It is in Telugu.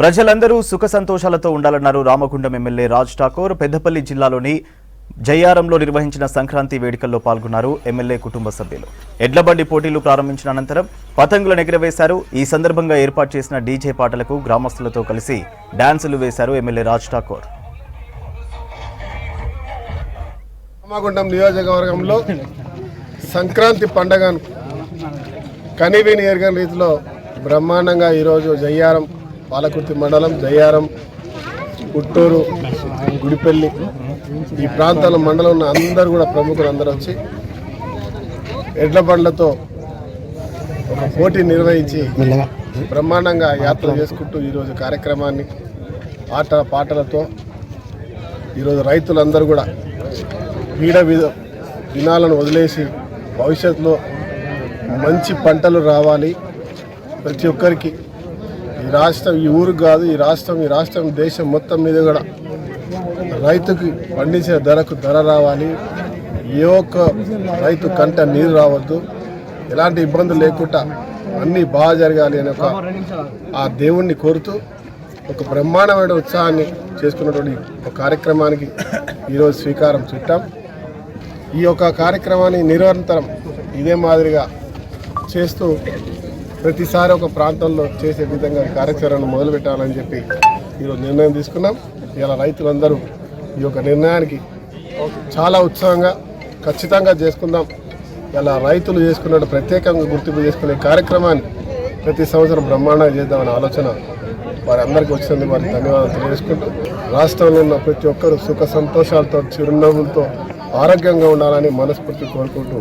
ప్రజలందరూ సుఖ సంతోషాలతో ఉండాలన్నారు రామగుండం ఎమ్మెల్యే రాజ్ ఠాకూర్. పెద్దపల్లి జిల్లాలోని జయ్యారంలో నిర్వహించిన సంక్రాంతి వేడుకల్లో పాల్గొన్నారు ఎమ్మెల్యే కుటుంబ సభ్యులు. ఎడ్లబండి పోటీలు ప్రారంభించిన అనంతరం పతంగులను ఎగురవేశారు. ఈ సందర్భంగా ఏర్పాటు చేసిన డీజే పాటలకు గ్రామస్తులతో కలిసి డాన్సులు వేశారు ఎమ్మెల్యే రాజ్ ఠాకూర్. రామగుండం నియోజకవర్గంలో సంక్రాంతి పండుగను కనీవిని ఎరగని రీతిలో బ్రహ్మాండంగా ఈరోజు జయ్యారం, పాలకుర్తి మండలం, జయ్యారం, పుట్టూరు, గుడిపల్లి ఈ ప్రాంతాల మండలం ఉన్న అందరూ కూడా ప్రముఖులు అందరూ వచ్చి ఎడ్ల బండ్లతో ఒక పోటీ నిర్వహించి బ్రహ్మాండంగా యాత్ర చేసుకుంటూ ఈరోజు కార్యక్రమాన్ని ఆట పాటలతో ఈరోజు రైతులందరూ కూడా పీడ దినాలను వదిలేసి భవిష్యత్తులో మంచి పంటలు రావాలి, ప్రతి ఒక్కరికి ఈ రాష్ట్రం ఈ ఊరు కాదు ఈ రాష్ట్రం దేశం మొత్తం మీద కూడా రైతుకి పండించిన ధరకు ధర రావాలి, ఏ ఒక్క రైతు కంట నీరు రావద్దు, ఎలాంటి ఇబ్బందులు లేకుండా అన్నీ బాగా జరగాలి అనే ఆ దేవుణ్ణి కోరుతూ ఒక బ్రహ్మాండమైన ఉత్సాహాన్ని చేసుకున్నటువంటి ఒక కార్యక్రమానికి ఈరోజు శ్రీకారం చుట్టాం. ఈ యొక్క కార్యక్రమాన్ని నిరంతరం ఇదే మాదిరిగా చేస్తూ ప్రతిసారి ఒక ప్రాంతంలో చేసే విధంగా కార్యాచరణను మొదలుపెట్టాలని చెప్పి ఈరోజు నిర్ణయం తీసుకున్నాం. ఇలా రైతులందరూ ఈ యొక్క నిర్ణయానికి చాలా ఉత్సాహంగా ఖచ్చితంగా చేసుకుందాం. ఇలా రైతులు చేసుకున్నట్టు ప్రత్యేకంగా గుర్తింపు చేసుకునే కార్యక్రమాన్ని ప్రతి సంవత్సరం బ్రహ్మాండంగా చేద్దామనే ఆలోచన వారి అందరికీ వచ్చినందుకు వారికి ధన్యవాదాలు తెలియజేసుకుంటూ రాష్ట్రంలో ఉన్న ప్రతి ఒక్కరూ సుఖ సంతోషాలతో చిరునవ్వులతో ఆరోగ్యంగా ఉండాలని మనస్ఫూర్తి కోరుకుంటూ